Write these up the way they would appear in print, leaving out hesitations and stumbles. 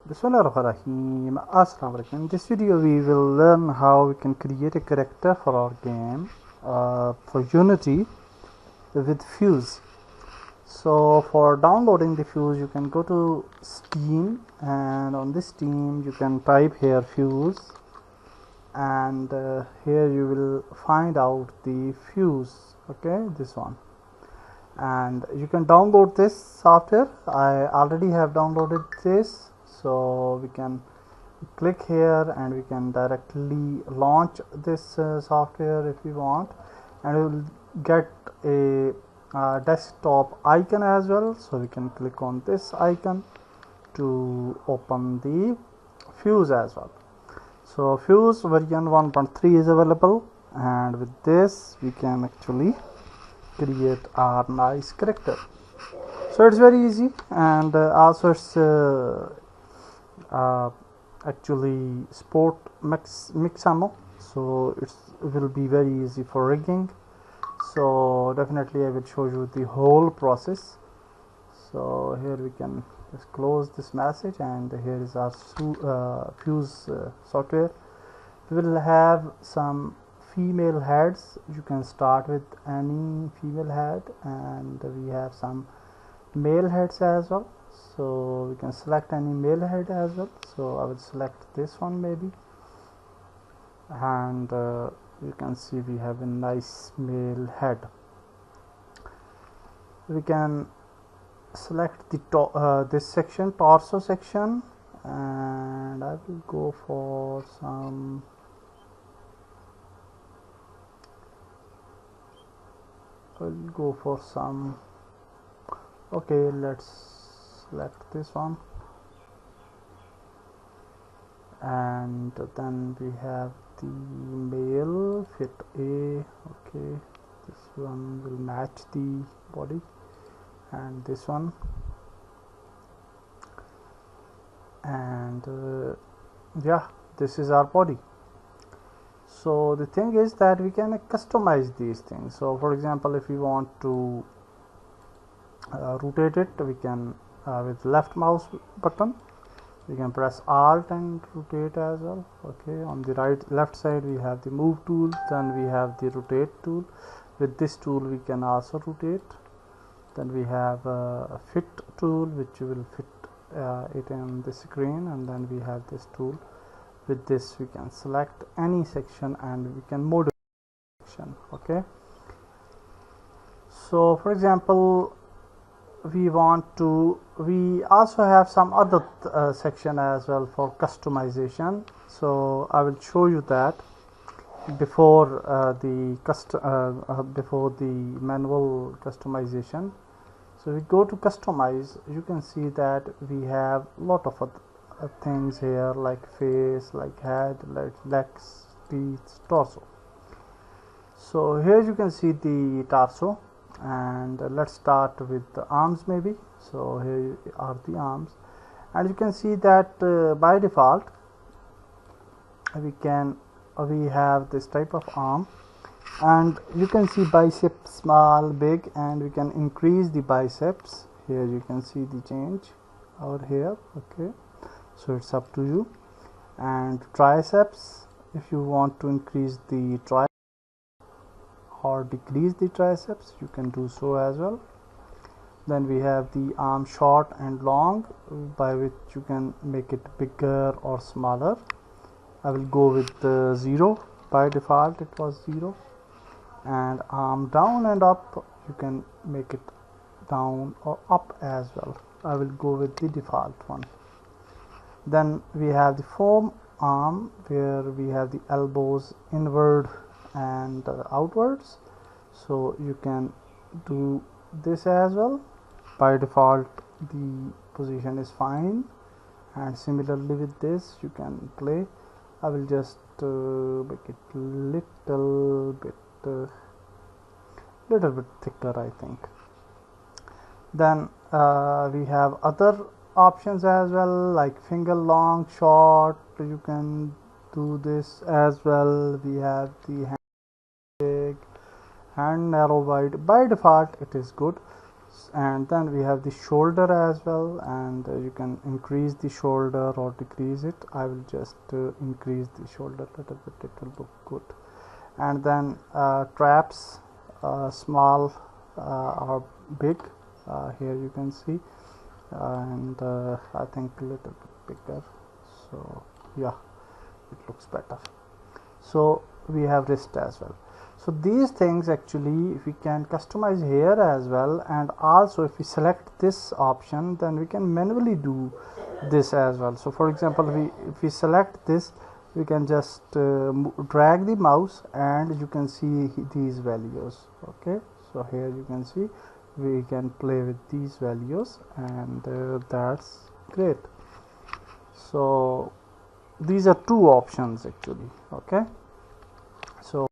Bismillahirrahmanirrahim. Assalamu alaikum. In this video we will learn how we can create a character for our game for Unity with Fuse. So for downloading the Fuse you can go to Steam, and on this Steam you can type here Fuse, and here you will find out the Fuse, okay, this one, and you can download this software. I already have downloaded this, so we can click here and we can directly launch this software if we want, and we will get a desktop icon as well, so we can click on this icon to open the Fuse as well. So Fuse version 1.3 is available, and with this we can actually create our nice character. So it's very easy, and also it's actually sport mix ammo, so it will be very easy for rigging. So definitely I will show you the whole process. So here we can just close this message, and here is our Fuse software. We will have some female heads. You can start with any female head, and we have some male heads as well, so we can select any male head as well. So I will select this one maybe, and you can see we have a nice male head. We can select the this section, torso section, and I will go for some okay, let's select this one, and then we have the male fit A. Okay, this one will match the body, and this one, and yeah, this is our body. So the thing is that we can customize these things. So for example, if we want to rotate it, we can with left mouse button we can press Alt and rotate as well. Okay, on the left side we have the move tool, then we have the rotate tool. With this tool we can also rotate. Then we have a fit tool, which will fit it in the screen, and then we have this tool. With this we can select any section and we can modify section. Okay, so for example, we also have some other section as well for customization. So I will show you that before before the manual customization. So we go to customize. You can see that we have a lot of things here, like face, like head, like legs, teeth, torso. So here you can see the torso, and let's start with the arms maybe. So here are the arms, and you can see that by default we have this type of arm, and you can see bicep small, big, and we can increase the biceps. Here you can see the change over here. Okay, so it's up to you. And triceps, if you want to increase the triceps or decrease the triceps, you can do so as well. Then we have the arm short and long, by which you can make it bigger or smaller. I will go with 0. By default it was 0. And arm down and up, you can make it down or up as well. I will go with the default one. Then we have the foam arm, where we have the elbows inward and outwards, so you can do this as well. By default the position is fine, and similarly with this you can play. I will just make it little bit thicker, I think. Then we have other options as well, like finger long, short. You can do this as well. We have the hand big, hand narrow, wide. By default it is good. And then we have the shoulder as well, and you can increase the shoulder or decrease it. I will just increase the shoulder a little bit, it will look good. And then traps, small or big, here you can see, and I think a little bit bigger, so yeah, it looks better. So we have wrist as well. So these things actually we can customize here as well, and also if we select this option, then we can manually do this as well. So for example, if we select this, we can just drag the mouse and you can see these values. Okay, so here you can see we can play with these values, and that's great. So these are two options actually. Okay, so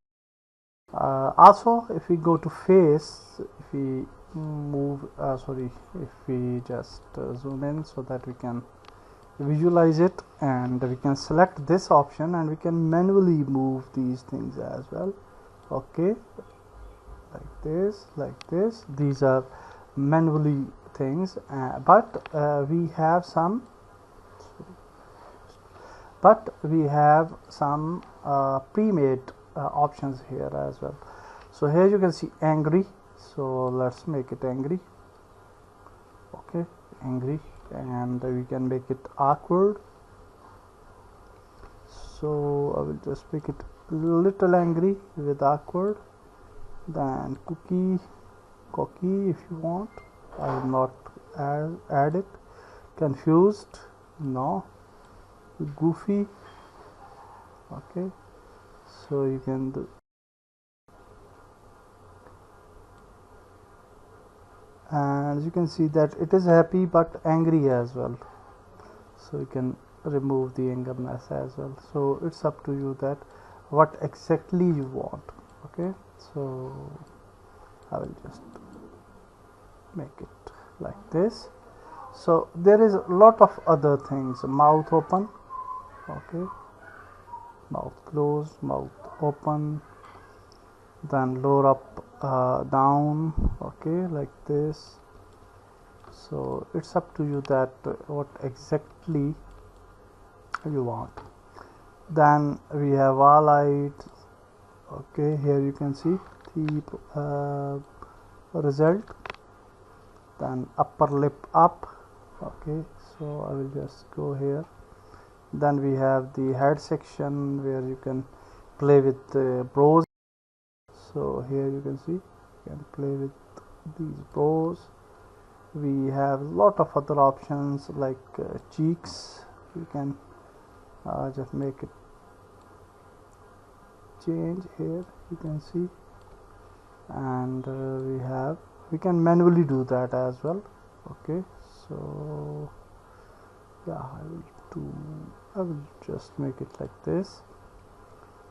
also if we go to face, if we move if we just zoom in so that we can visualize it, and we can select this option and we can manually move these things as well. Okay, like this, these are manually things, but we have some pre-made options here as well. So here you can see angry, so let's make it angry. Okay, angry, and we can make it awkward, so I will just make it little angry with awkward. Then cocky if you want, I will not add it. Confused, no. Goofy, okay, so you can do, and you can see that it is happy but angry as well, so you can remove the angerness as well. So it's up to you that what exactly you want. Okay, so I will just make it like this. So there is a lot of other things. Mouth open, okay, mouth closed, mouth open, then lower up, down, okay, like this. So it's up to you that what exactly you want. Then we have all eyes. Okay, here you can see the result. Then upper lip up. Okay, so I will just go here. Then we have the head section where you can play with the brows. So here you can see you can play with these brows. We have a lot of other options like cheeks. You can just make it change here, you can see, and we can manually do that as well. Okay, so yeah, I will just make it like this.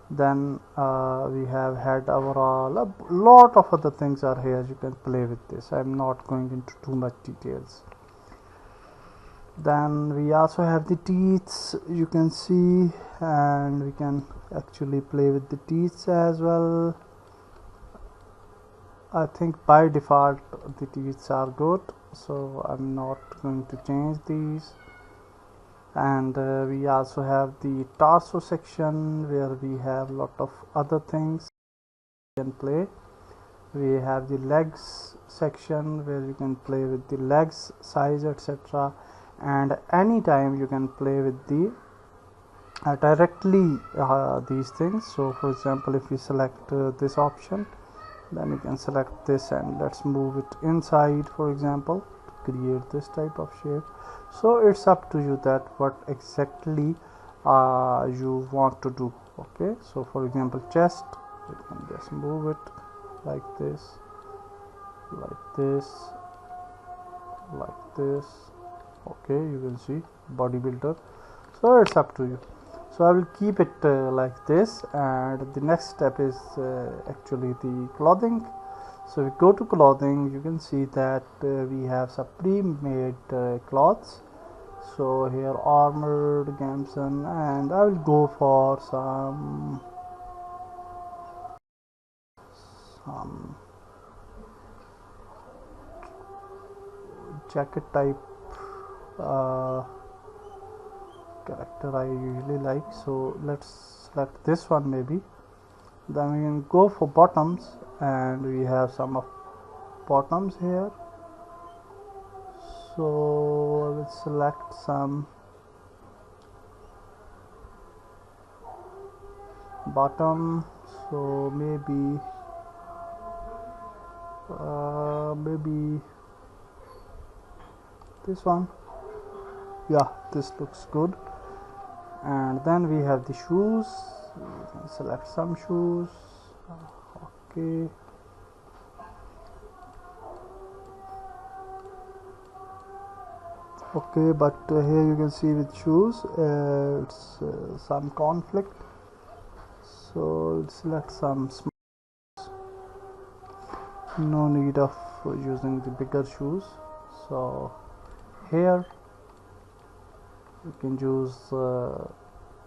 Then we have head overall, a lot of other things are here. You can play with this. I'm not going into too much details. Then we also have the teeth, you can see, and we can actually play with the teeth as well. I think by default the teeth are good, so I'm not going to change these. And we also have the torso section where we have a lot of other things you can play. We have the legs section where you can play with the legs size, etc. And anytime you can play with the directly these things. So for example, if we select this option, then you can select this and let's move it inside, for example, to create this type of shape. So it's up to you that what exactly you want to do. Okay, so for example, chest, you can just move it like this, like this, like this. Okay, you can see bodybuilder. So it's up to you. So I will keep it like this, and the next step is actually the clothing. So we go to clothing, you can see that we have some pre-made cloths. So here armored, gamson, and I will go for some jacket type character I usually like, so let's select this one maybe. Then we can go for bottoms, and we have some of bottoms here, so I will select some bottom, so maybe this one. Yeah, this looks good. And then we have the shoes. We can select some shoes. Okay, but here you can see with shoes it's some conflict, so let's select some small. No need of using the bigger shoes, so here you can use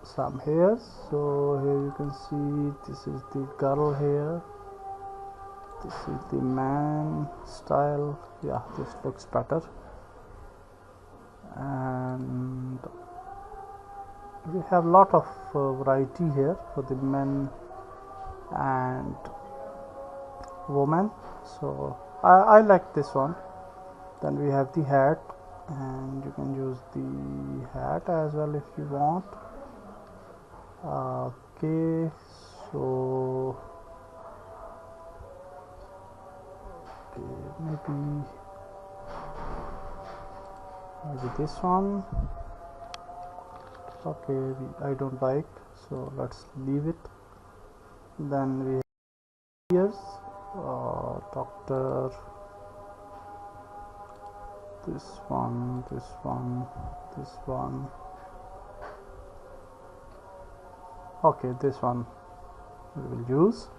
some hairs. So here you can see this is the girl hair, this is the man style. Yeah, this looks better. And we have lot of variety here for the men and women, so I like this one. Then we have the hat, and you can use the hat as well if you want. Okay, so maybe this one. Okay, I don't like, so let's leave it. Then we have ears, doctor, this one, this one, this one. Okay, this one we will use.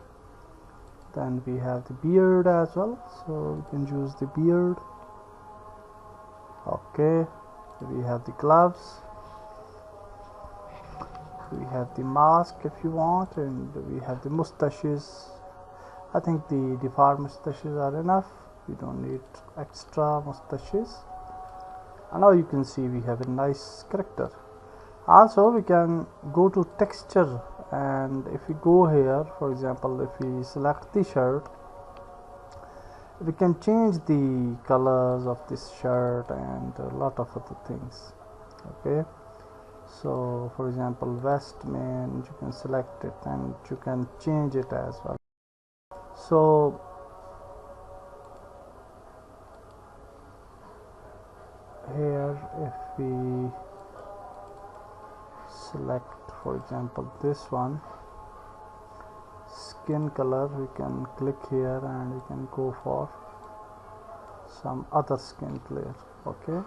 Then we have the beard as well, so we can use the beard. Okay, we have the gloves, we have the mask if you want, and we have the mustaches. I think the default mustaches are enough, we don't need extra mustaches. And now you can see we have a nice character. Also we can go to texture, and if we go here, for example, if we select the shirt, we can change the colors of this shirt and a lot of other things. Okay, so for example, vest main, you can select it and you can change it as well. So here if we select, for example, this one, skin color, we can click here and we can go for some other skin color. Okay,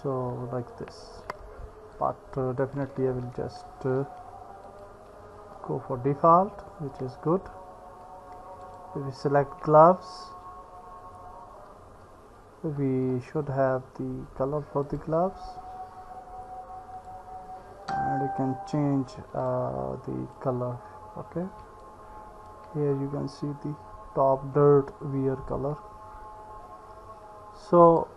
so like this, but definitely I will just go for default, which is good. If we select gloves, we should have the color for the gloves, and you can change the color. Okay, here you can see the top dirt wear color. So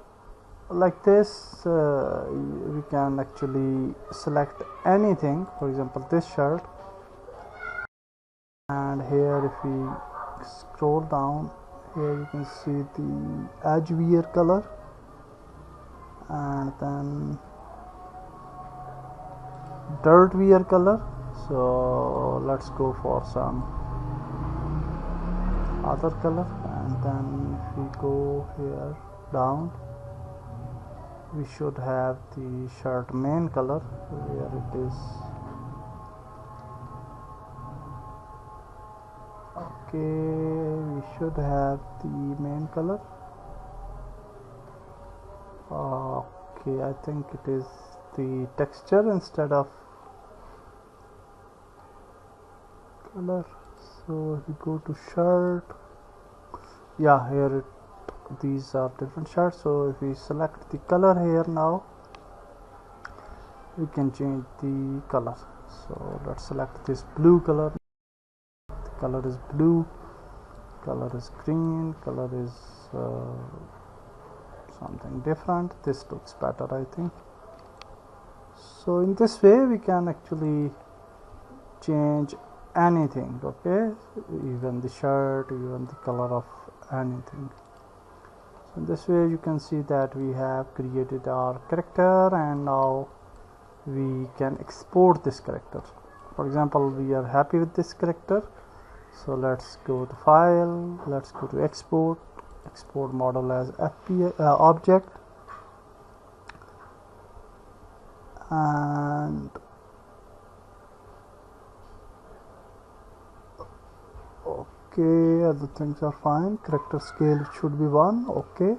like this we can actually select anything, for example this shirt, and here if we scroll down, here you can see the edge wear color, and then dirt wear color. So let's go for some other color, and then if we go here down, we should have the shirt main color, where it is. Okay, we should have the main color. Okay, I think it is the texture instead of color. So if we go to shirt, yeah, here these are different shirts. So if we select the color here now, we can change the color. So let's select this blue color. The color is blue, color is green, color is something different. This looks better, I think. So in this way we can actually change anything, okay, even the shirt, even the color of anything. So in this way you can see that we have created our character, and now we can export this character. For example, we are happy with this character, so let's go to file, let's go to export model as object, and okay, other things are fine. Character scale should be 1, okay,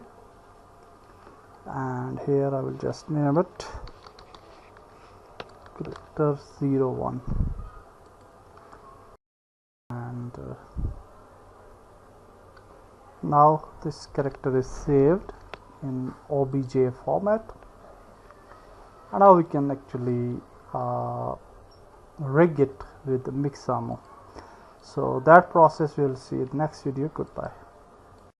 and here I will just name it character 01, and now this character is saved in obj format, and now we can actually rig it with the Mixamo. So that process we'll see in the next video. Goodbye.